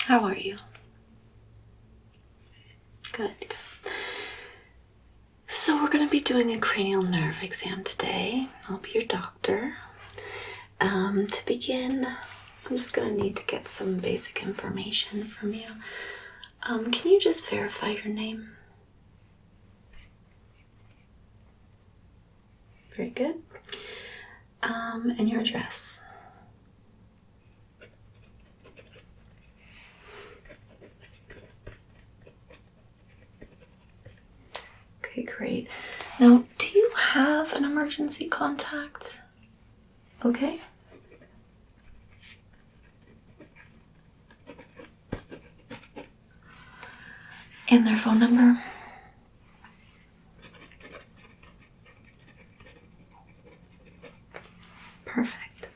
How are you? Good. So we're going to be doing a cranial nerve exam today. I'll be your doctor. To begin, I'm just going to need to get some basic information from you. Can you just verify your name? Very good. And your address? Okay, great. Now, do you have an emergency contact? Okay. And their phone number? Perfect.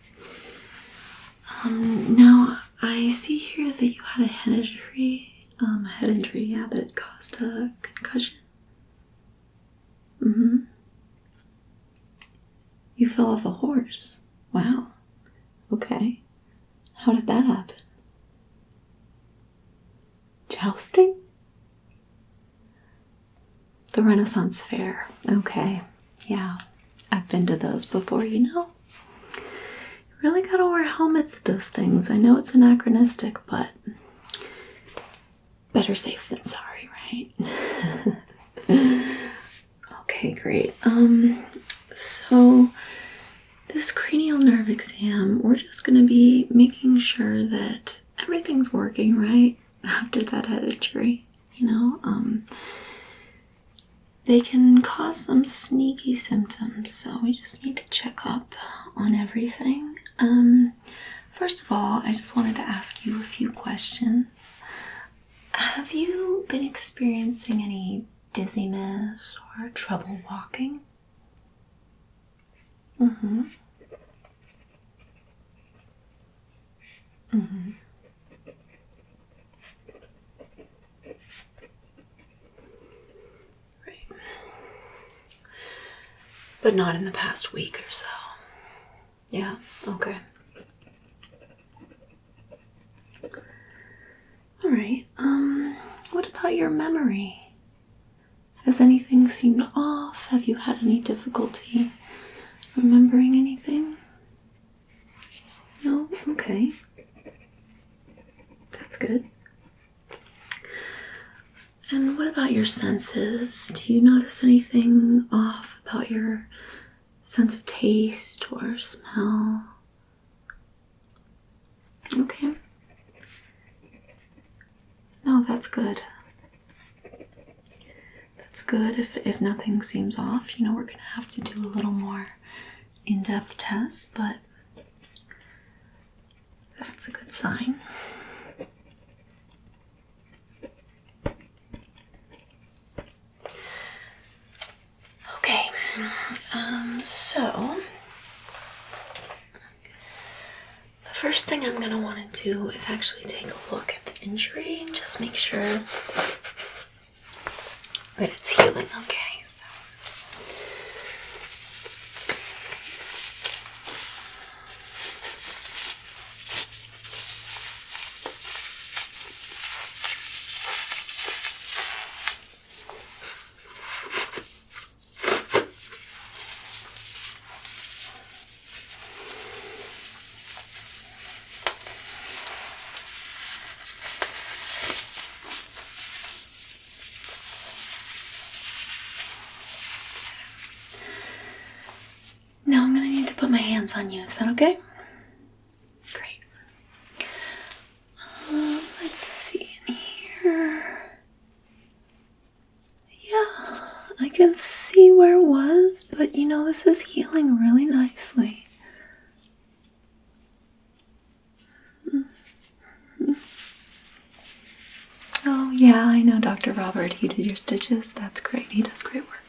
Now, I see here that you had a head injury. That caused a concussion. You fell off a horse. Wow. Okay. How did that happen? Jousting? The Renaissance Fair. Okay. Yeah. I've been to those before, you know. You really gotta wear helmets at those things. I know it's anachronistic, but better safe than sorry, right? Okay, great. So this cranial nerve exam, we're just gonna be making sure that everything's working right after that head injury, you know. They can cause some sneaky symptoms, so we just need to check up on everything. First of all, I just wanted to ask you a few questions. Have you been experiencing any dizziness or trouble walking? Right. But not in the past week or so. Yeah, okay. Alright, what about your memory? Has anything seemed off? Have you had any difficulty remembering anything? No? Okay. That's good. And what about your senses? Do you notice anything off about your sense of taste or smell? Okay. No, that's good. That's good. If nothing seems off, you know, we're going to have to do a little more in-depth test, but that's a good sign. Okay, so the first thing I'm going to want to do is actually take a look at the injury and just make sure that it's healing okay. Now I'm going to need to put my hands on you. Is that okay? Great. Let's see in here. Yeah, I can see where it was, but you know, this is healing really nicely. Oh, yeah, I know Dr. Robert. He did your stitches. That's great. He does great work.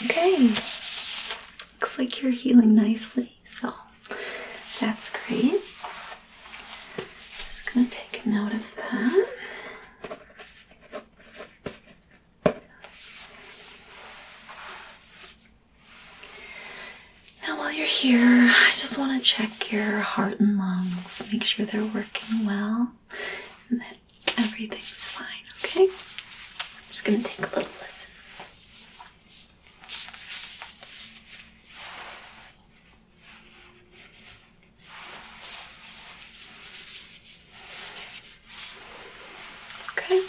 Okay, looks like you're healing nicely, so that's great. just going to take a note of that. Now while you're here, I just want to check your heart and lungs, make sure they're working well, and that everything's fine, okay? I'm just going to take a little listen. Okay.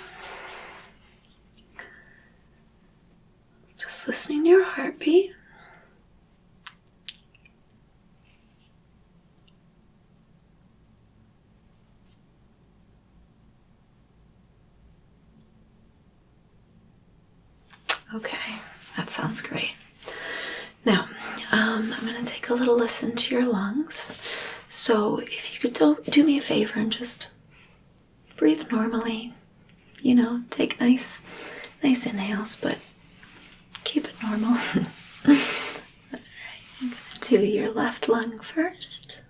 Just listening to your heartbeat. Okay, that sounds great. Now, I'm going to take a little listen to your lungs. So if you could do me a favor and just breathe normally, you know, take nice inhales, but keep it normal. All right, I'm going to do your left lung first.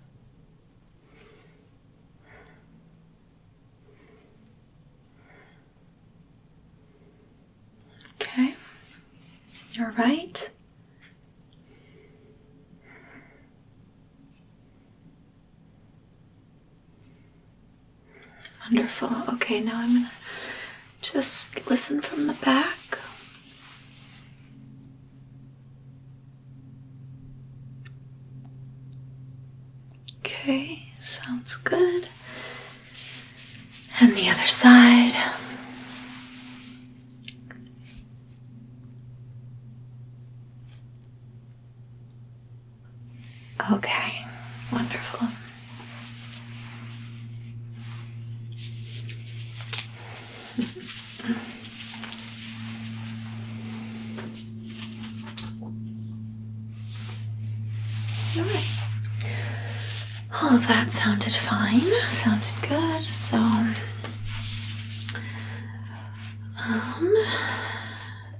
Okay. Your right. Wonderful. Okay, now I'm going to just listen from the back. Okay, sounds good. And the other side. Okay, wonderful. All right. All of that sounded fine, sounded good, so,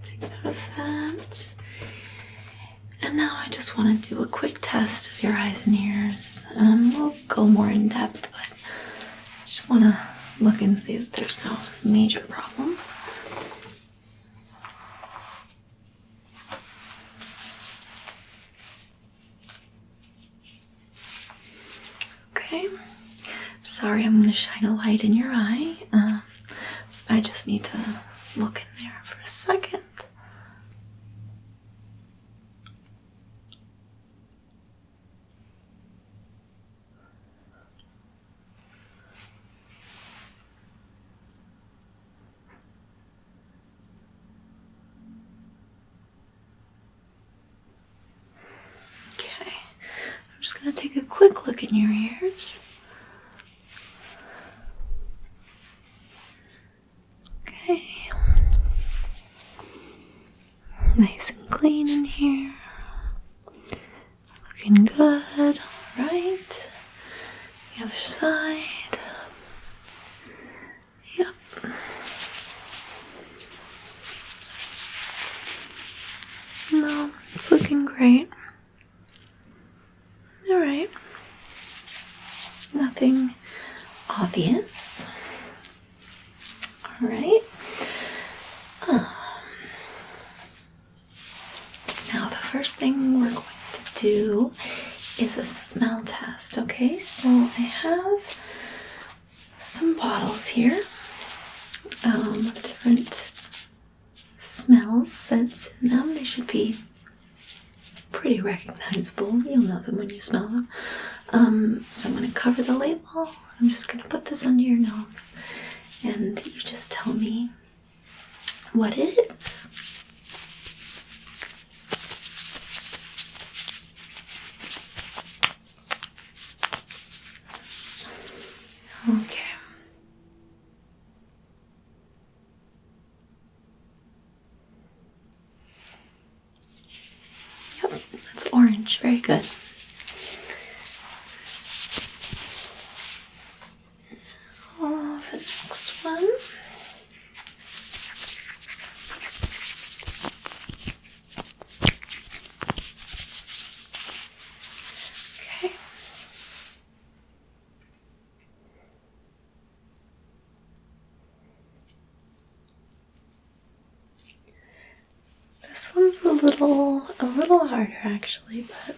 take note of that. And now I just want to do a quick test of your eyes and ears. We'll go more in depth, but I just want to look and see that there's no major problem. Okay. Sorry, I'm going to shine a light in your eye. I just need to look in there for a second. Okay, I'm just going to take a quick look in your ears. Okay. Nice and clean in here. Looking good. All right. The other side. Yep. No, it's looking great. All right. Nothing obvious. All right. Now the first thing we're going to do is a smell test. Okay, so I have some bottles here with different smells, scents in them. They should be pretty recognizable. You'll know them when you smell them. So I'm going to cover the label. I'm just going to put this under your nose, and you just tell me what it is. Okay. Yep, that's orange. Very good. Oh, the next one. Okay. little harder actually, but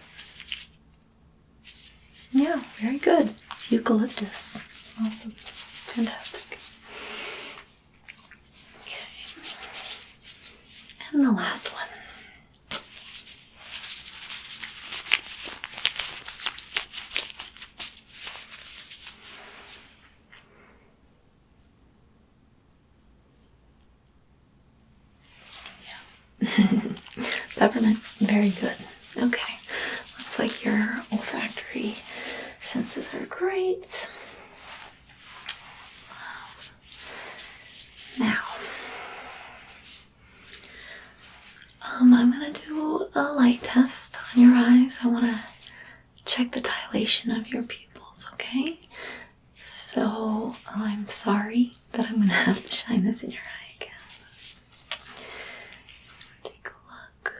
yeah, very good. It's eucalyptus. Awesome. Fantastic. Okay. And the last one. Peppermint, very good. Okay, looks like your olfactory senses are great. Now, I'm gonna do a light test on your eyes. I wanna check the dilation of your pupils, okay? So, I'm sorry that I'm gonna have to shine this in your eye again. So, take a look.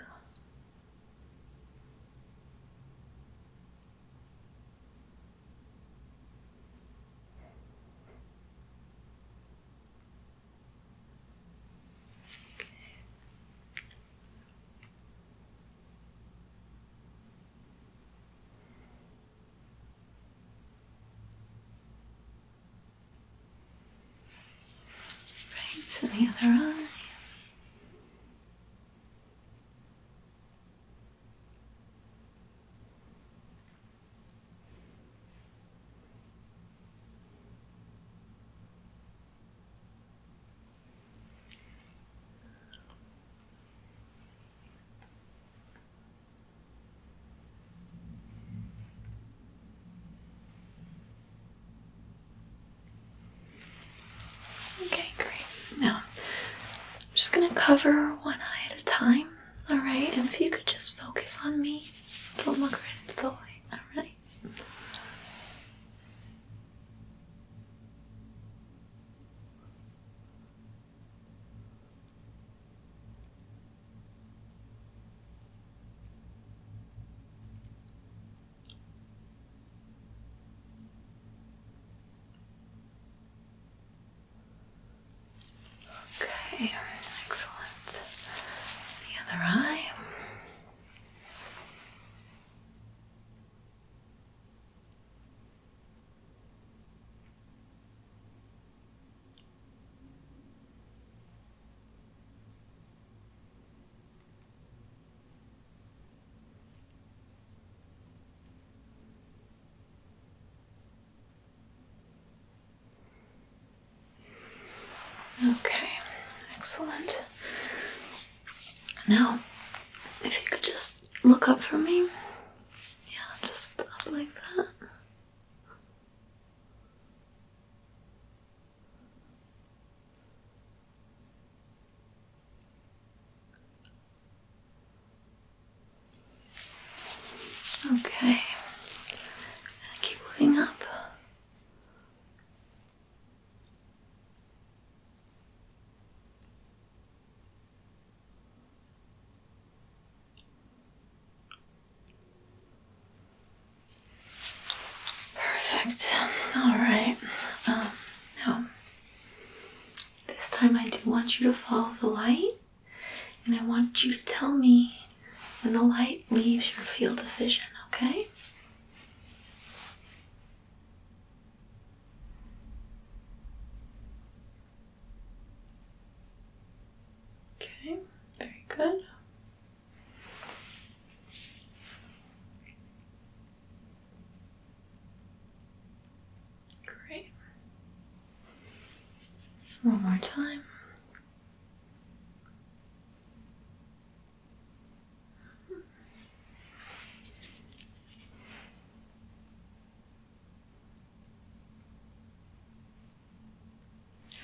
Right, to the other eye. Okay, great. Now, I'm just gonna cover one eye at a time, alright? And if you could just focus on me, don't look right into the light, alright? Okay, excellent. The other eye. Okay, excellent. Now, if you could just look up for me. Yeah, just up like that. Okay. And keep looking up. Perfect. Alright. Now, this time I do want you to follow the light, and I want you to tell me when the light leaves your field of vision, okay? Okay, very good. Great. One more time.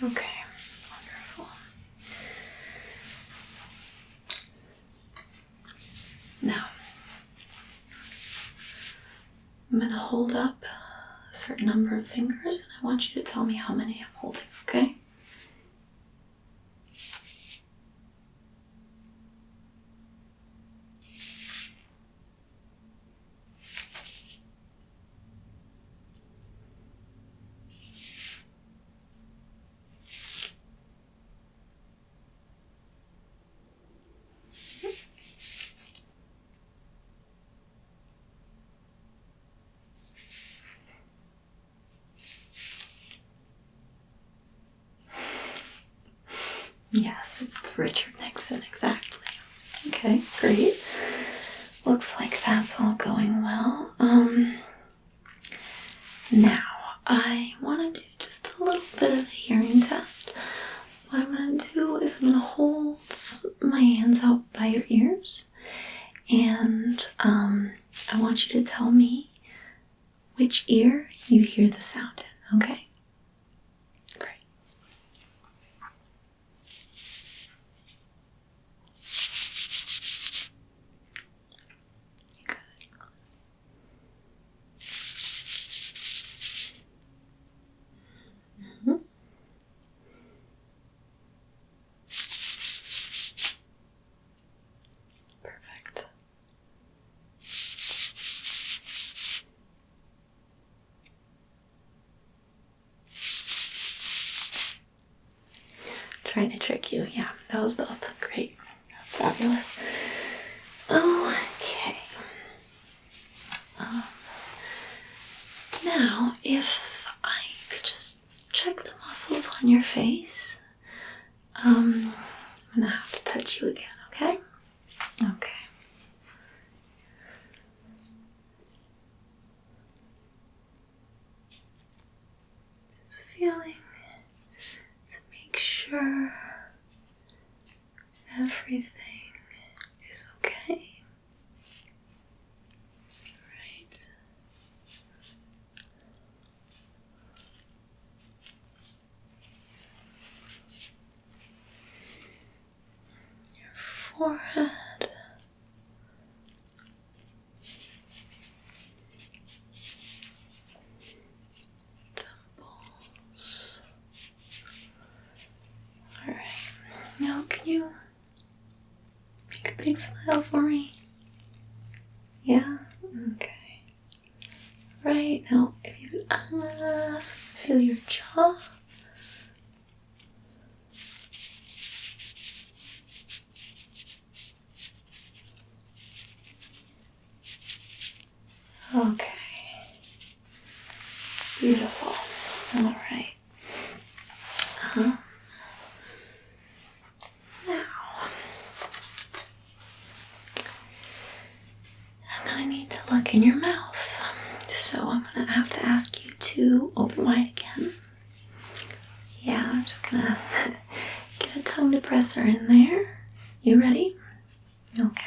Okay, wonderful. Now, I'm going to hold up a certain number of fingers, and I want you to tell me how many I'm holding, okay? Yes, it's the Richard Nixon, exactly. Okay, great. Looks like that's all going well. Now, I want to do just a little bit of a hearing test. What I'm going to do is I'm going to hold my hands out by your ears, and I want you to tell me which ear you hear the sound in, okay? Great. Good. Mm-hmm. Perfect. Trying to trick you. Yeah, that was both. Great. That's fabulous. Okay. Now, if I could just check the muscles on your face. I'm gonna have to touch you again, okay? Okay. Just feeling to make sure everything is okay. Right. Your forehead. Temples. Alright. Now can you make a big smile for me? Yeah? Okay. Right, now if you could feel your jaw. Okay. Beautiful. Alright. Now, I'm gonna need to look in your mouth. So I'm gonna have to ask you to open wide again. Yeah, I'm just gonna get a tongue depressor in there. You ready? Okay.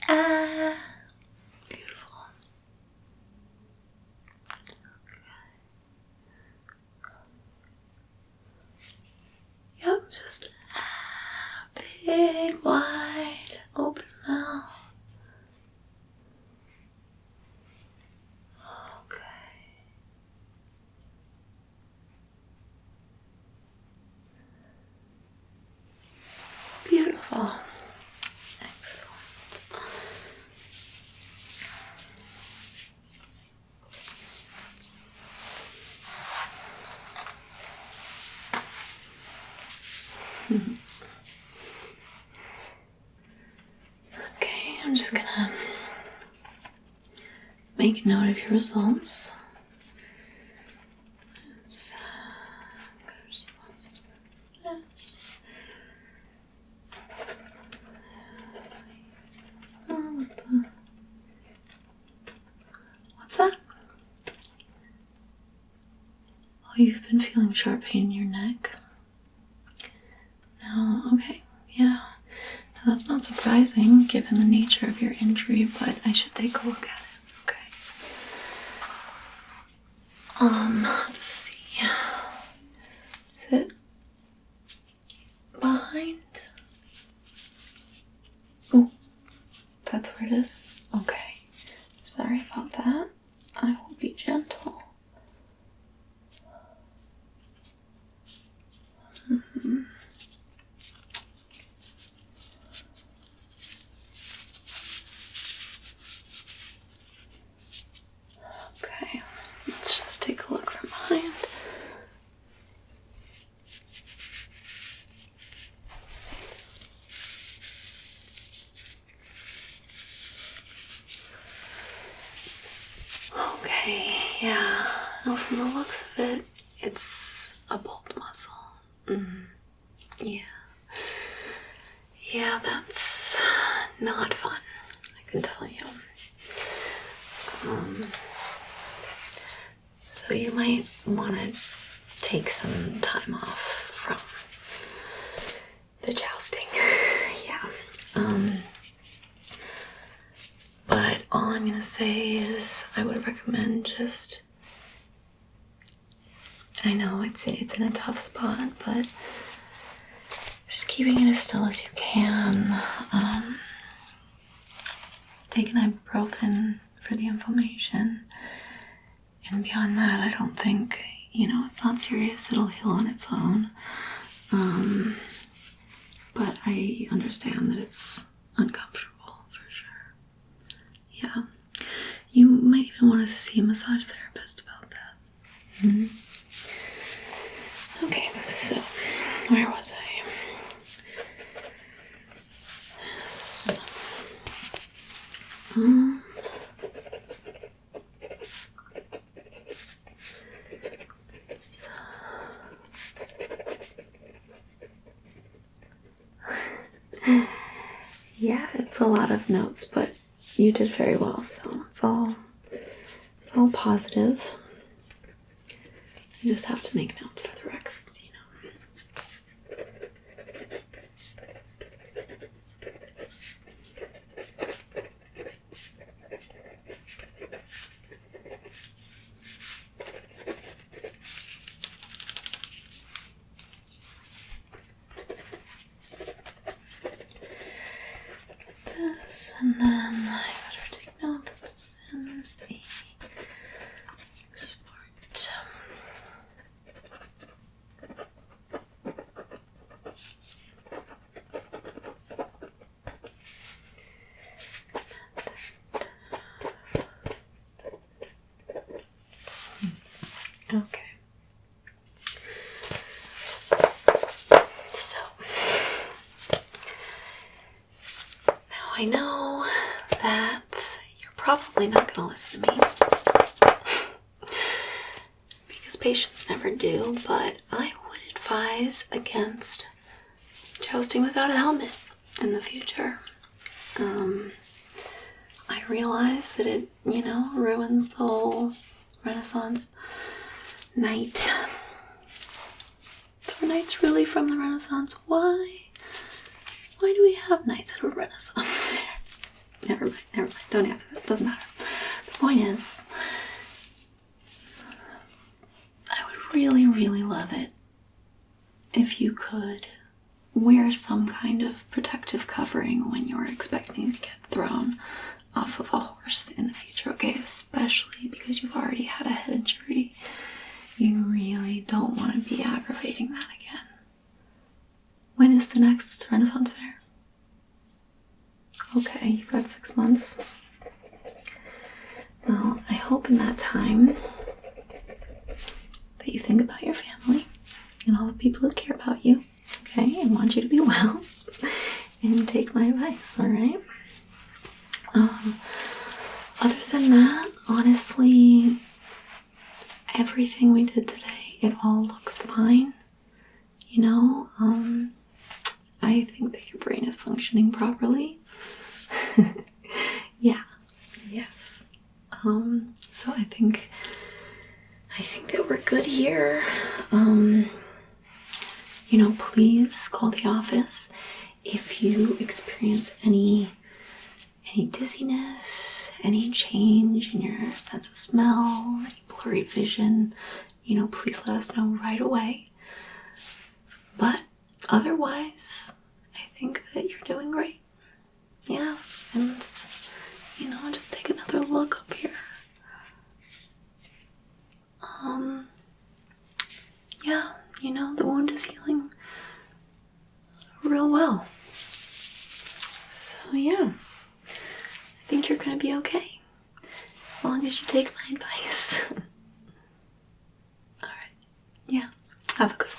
Ah, beautiful. Yep, just big, wide, open mouth. Okay. Beautiful. Excellent. Okay, I'm just gonna make a note of your results. What's that? Oh, you've been feeling sharp pain in your neck? No, okay, yeah. Now, that's not surprising given the nature of your injury, but I should take a look at it, okay? Let's see. Is it behind? Oh, that's where it is? Okay. Sorry about that. I will be gentle. Mm-hmm. Okay, let's just take a look from behind. Okay, yeah. Now from the looks of it, it's a bolt muscle. Yeah. Yeah, that's not fun, I can tell you. So you might want to take some time off from the jousting. Yeah. But all I'm gonna say is I would recommend just, I know it's in a tough spot, but just keeping it as still as you can. Take an ibuprofen for the inflammation. And beyond that, I don't think, it's not serious. It'll heal on its own. But I understand that it's uncomfortable, for sure. Yeah. You might even want to see a massage therapist about that. Mm-hmm. Okay, so where was I? Yeah, it's a lot of notes, but you did very well, so it's all positive. I just have to make notes for the records, This, and then I better take notes and export. Okay. So, now I know that you're probably not going to listen to me because patients never do, but I would advise against jousting without a helmet in the future. I realize that it, ruins the whole Renaissance night. Are nights really from the Renaissance? Why do we have nights at a Renaissance fair? Never mind. Don't answer that. Doesn't matter. The point is, I would really, really love it if you could wear some kind of protective covering when you're expecting to get thrown off of a horse in the future, okay? Especially because you've already had a head injury. You really don't want to be aggravating that again. When is the next Renaissance fair? Okay, you've got 6 months. Well, I hope in that time that you think about your family and all the people that care about you, okay, and want you to be well, and take my advice, alright? Other than that, honestly, everything we did today, it all looks fine. I think that your brain is functioning properly. Yeah. Yes. So I think that we're good here. Please call the office if you experience any dizziness, any change in your sense of smell, any blurry vision, please let us know right away. But otherwise, I think that you're doing great. Yeah, and let's, just take another look up here. Yeah, the wound is healing real well. So yeah, I think you're gonna be okay, as long as you take my advice. Alright, yeah, have a good one.